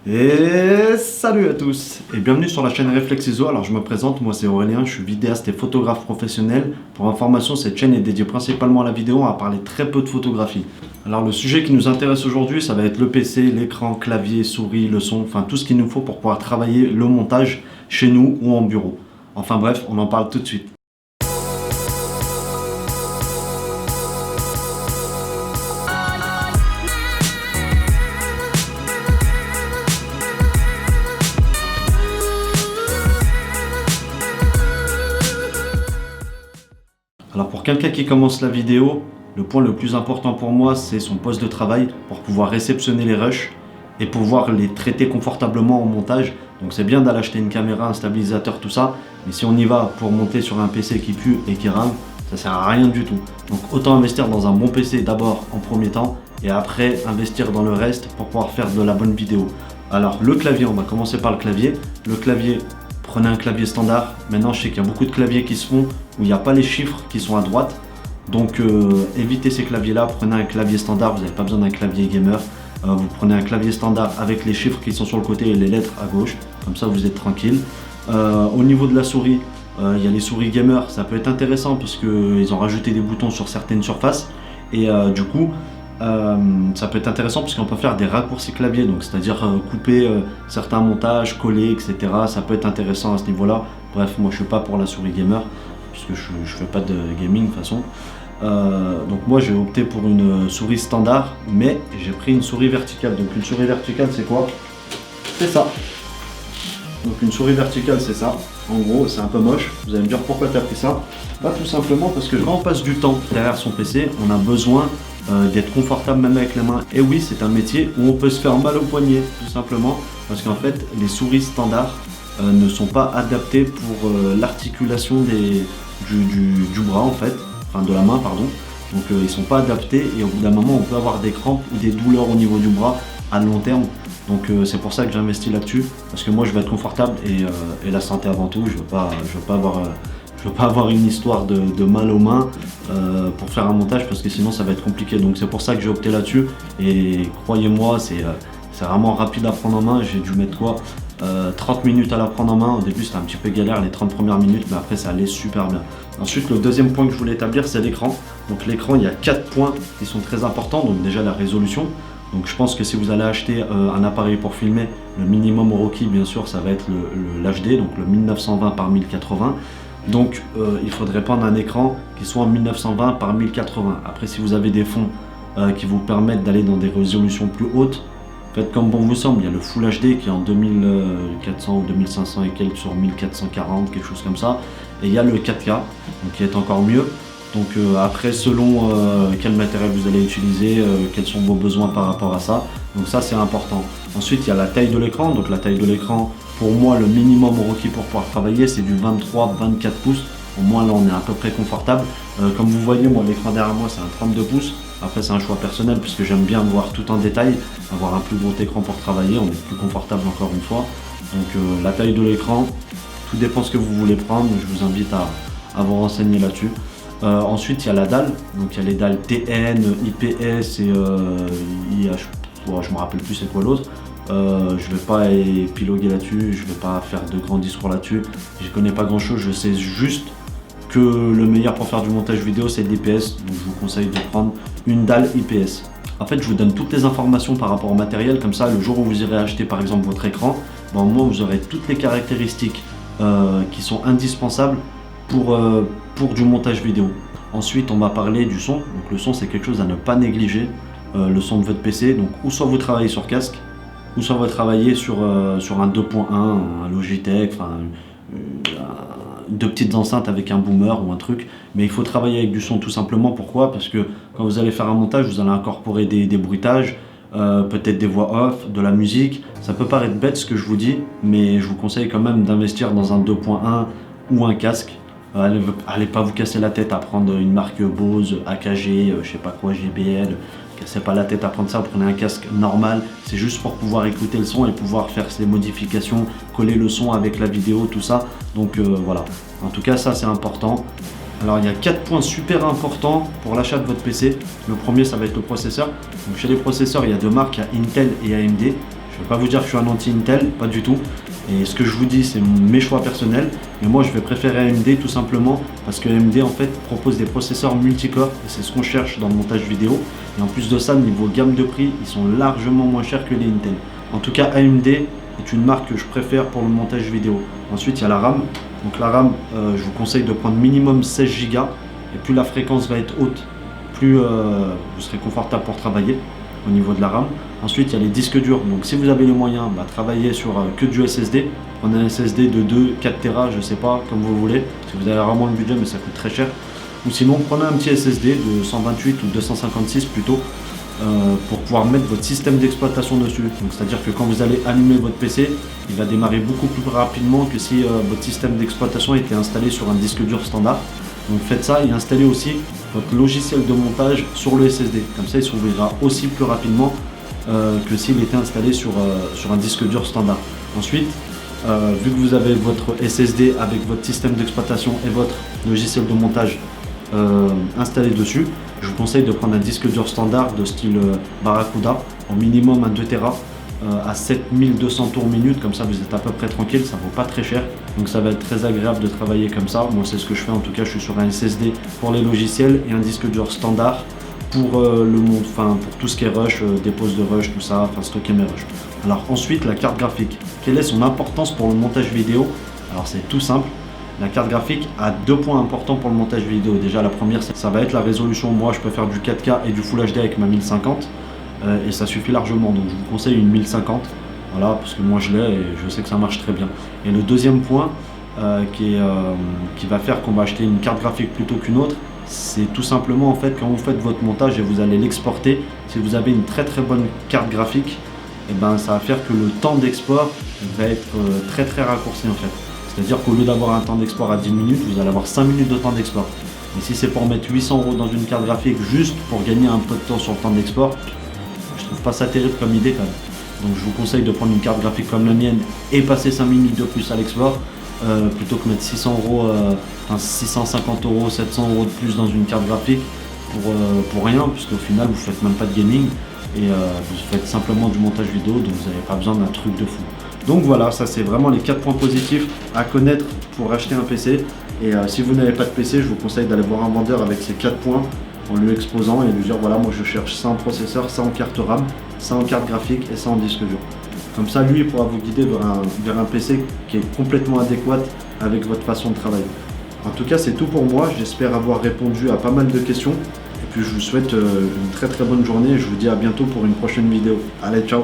Et salut à tous et bienvenue sur la chaîne Reflex ISO. Alors je me présente, moi c'est Aurélien, je suis vidéaste et photographe professionnel. Pour information, cette chaîne est dédiée principalement à la vidéo, on va parler très peu de photographie. Alors le sujet qui nous intéresse aujourd'hui, ça va être le PC, l'écran, clavier, souris, le son, enfin tout ce qu'il nous faut pour pouvoir travailler le montage chez nous ou en bureau. Enfin bref, on en parle tout de suite. Alors pour quelqu'un qui commence la vidéo, le point le plus important pour moi, c'est son poste de travail pour pouvoir réceptionner les rushs et pouvoir les traiter confortablement en montage. Donc c'est bien d'aller acheter une caméra, un stabilisateur, tout ça, mais si on y va pour monter sur un PC qui pue et qui rame, ça sert à rien du tout. Donc autant investir dans un bon PC d'abord en premier temps et après investir dans le reste pour pouvoir faire de la bonne vidéo. Alors le clavier, on va commencer par le clavier. Le clavier, prenez un clavier standard. Maintenant je sais qu'il y a beaucoup de claviers qui se font où il n'y a pas les chiffres qui sont à droite. Donc évitez ces claviers là, prenez un clavier standard, vous n'avez pas besoin d'un clavier gamer. Vous prenez un clavier standard avec les chiffres qui sont sur le côté et les lettres à gauche, comme ça vous êtes tranquille. Au niveau de la souris, il y a les souris gamer, ça peut être intéressant parce qu'ils ont rajouté des boutons sur certaines surfaces et du coup ça peut être intéressant parce qu'on peut faire des raccourcis clavier, donc c'est-à-dire couper certains montages, coller, etc. Ça peut être intéressant à ce niveau-là. Bref, moi je suis pas pour la souris gamer puisque je fais pas de gaming de toute façon. Donc moi j'ai opté pour une souris standard, mais j'ai pris une souris verticale. Donc une souris verticale c'est quoi? C'est ça. Donc une souris verticale c'est ça. En gros c'est un peu moche. Vous allez me dire pourquoi tu as pris ça? Bah tout simplement parce que quand on passe du temps derrière son PC, on a besoin d'être confortable même avec les mains. Et oui, c'est un métier où on peut se faire mal au poignet, tout simplement, parce qu'en fait, les souris standards ne sont pas adaptées pour l'articulation du bras, en fait, enfin de la main, pardon. Donc ils sont pas adaptés et au bout d'un moment, on peut avoir des crampes ou des douleurs au niveau du bras à long terme. Donc c'est pour ça que j'investis là-dessus, parce que moi, je veux être confortable et la santé avant tout. Je veux pas avoir une histoire de mal aux mains pour faire un montage parce que sinon ça va être compliqué. Donc c'est pour ça que j'ai opté là-dessus et croyez-moi, c'est vraiment rapide à prendre en main. J'ai dû mettre 30 minutes à la prendre en main. Au début c'était un petit peu galère les 30 premières minutes, mais après ça allait super bien. Ensuite, le deuxième point que je voulais établir, c'est l'écran. Donc l'écran, il y a 4 points qui sont très importants. Donc déjà la résolution. Donc je pense que si vous allez acheter un appareil pour filmer, le minimum requis bien sûr ça va être l'HD, donc le 1920 par 1080. Donc il faudrait prendre un écran qui soit en 1920 par 1080. Après si vous avez des fonds qui vous permettent d'aller dans des résolutions plus hautes, faites comme bon vous semble. Il y a le Full HD qui est en 2400 ou 2500 et quelques sur 1440, quelque chose comme ça. Et il y a le 4K, donc qui est encore mieux. Donc après selon quel matériel vous allez utiliser, quels sont vos besoins par rapport à ça. Donc ça c'est important. Ensuite il y a la taille de l'écran. Donc la taille de l'écran, pour moi, le minimum requis pour pouvoir travailler, c'est du 23-24 pouces. Au moins, là, on est à peu près confortable. Comme vous voyez, moi, l'écran derrière moi, c'est un 32 pouces. Après, c'est un choix personnel puisque j'aime bien voir tout en détail. Avoir un plus gros écran pour travailler, on est plus confortable encore une fois. Donc, la taille de l'écran, tout dépend ce que vous voulez prendre. Je vous invite à vous renseigner là-dessus. Ensuite, il y a la dalle. Donc, il y a les dalles TN, IPS et IH. Je me rappelle plus c'est quoi l'autre. Je vais pas épiloguer là-dessus, je vais pas faire de grands discours là-dessus. Je connais pas grand-chose, je sais juste que le meilleur pour faire du montage vidéo c'est l'IPS, donc je vous conseille de prendre une dalle IPS. En fait, je vous donne toutes les informations par rapport au matériel, comme ça le jour où vous irez acheter par exemple votre écran, au moins vous aurez toutes les caractéristiques qui sont indispensables pour du montage vidéo. Ensuite, on va parler du son. Donc le son c'est quelque chose à ne pas négliger, le son de votre PC. Donc ou soit vous travaillez sur casque, ou soit on va travailler sur un 2.1, un Logitech, enfin deux petites enceintes avec un boomer ou un truc. Mais il faut travailler avec du son tout simplement. Pourquoi? Parce que quand vous allez faire un montage, vous allez incorporer des bruitages, peut-être des voix off, de la musique. Ça peut paraître bête ce que je vous dis, mais je vous conseille quand même d'investir dans un 2.1 ou un casque. Allez pas vous casser la tête à prendre une marque Bose, AKG, je sais pas quoi, JBL. Cassez pas la tête à prendre ça, vous prenez un casque normal, c'est juste pour pouvoir écouter le son et pouvoir faire ces modifications, coller le son avec la vidéo, tout ça. Donc voilà, en tout cas ça c'est important. Alors il y a 4 points super importants pour l'achat de votre PC. Le premier ça va être le processeur. Donc chez les processeurs il y a deux marques, il y a Intel et AMD. Je Je ne vais pas vous dire que je suis un anti-Intel, pas du tout. Et ce que je vous dis, c'est mes choix personnels. Mais moi, je vais préférer AMD tout simplement parce que AMD en fait propose des processeurs multicore et c'est ce qu'on cherche dans le montage vidéo. Et en plus de ça, niveau gamme de prix, ils sont largement moins chers que les Intel. En tout cas, AMD est une marque que je préfère pour le montage vidéo. Ensuite, il y a la RAM. Donc la RAM, je vous conseille de prendre minimum 16 Go. Et plus la fréquence va être haute, plus vous serez confortable pour travailler au niveau de la RAM. Ensuite, il y a les disques durs. Donc si vous avez les moyens, travaillez sur que du SSD. Prenez un SSD de 2, 4 Tera, je sais pas, comme vous voulez. Si vous avez vraiment le budget, mais ça coûte très cher. Ou sinon, prenez un petit SSD de 128 ou 256 plutôt, pour pouvoir mettre votre système d'exploitation dessus. Donc c'est-à-dire que quand vous allez allumer votre PC, il va démarrer beaucoup plus rapidement que si votre système d'exploitation était installé sur un disque dur standard. Donc faites ça et installez aussi votre logiciel de montage sur le SSD. Comme ça, il s'ouvrira aussi plus rapidement que s'il était installé sur un disque dur standard. Ensuite, vu que vous avez votre SSD avec votre système d'exploitation et votre logiciel de montage installé dessus, je vous conseille de prendre un disque dur standard de style Barracuda, au minimum un 2 Tera à 7200 tours minute, comme ça vous êtes à peu près tranquille, ça vaut pas très cher, donc ça va être très agréable de travailler comme ça. Moi c'est ce que je fais, en tout cas je suis sur un SSD pour les logiciels et un disque dur standard pour pour tout ce qui est rush, dépose de rush, tout ça, stocker mes rushs. Alors ensuite, la carte graphique, quelle est son importance pour le montage vidéo? Alors c'est tout simple. La carte graphique a 2 points importants pour le montage vidéo. Déjà la première, ça va être la résolution. Moi je peux faire du 4K et du Full HD avec ma 1050 et ça suffit largement. Donc je vous conseille une 1050. Voilà, parce que moi je l'ai et je sais que ça marche très bien. Et le deuxième point qui va faire qu'on va acheter une carte graphique plutôt qu'une autre, c'est tout simplement en fait quand vous faites votre montage et vous allez l'exporter, si vous avez une très bonne carte graphique, et ça va faire que le temps d'export va être très raccourci en fait. C'est-à-dire qu'au lieu d'avoir un temps d'export à 10 minutes, vous allez avoir 5 minutes de temps d'export. Et si c'est pour mettre 800 € dans une carte graphique juste pour gagner un peu de temps sur le temps d'export, je trouve pas ça terrible comme idée quand même. Donc je vous conseille de prendre une carte graphique comme la mienne et passer 5 minutes de plus à l'export, plutôt que mettre 600 €, 650 €, 700 € de plus dans une carte graphique pour rien, puisqu'au final vous faites même pas de gaming et vous faites simplement du montage vidéo, donc vous n'avez pas besoin d'un truc de fou. Donc voilà, ça c'est vraiment les 4 points positifs à connaître pour acheter un PC. Et si vous n'avez pas de PC, je vous conseille d'aller voir un vendeur avec ces 4 points en lui exposant et lui dire voilà, moi je cherche ça en processeur, ça en carte RAM, ça en carte graphique et ça en disque dur. Comme ça, lui, il pourra vous guider vers un PC qui est complètement adéquat avec votre façon de travailler. En tout cas, c'est tout pour moi. J'espère avoir répondu à pas mal de questions. Et puis, je vous souhaite une très bonne journée et je vous dis à bientôt pour une prochaine vidéo. Allez, ciao!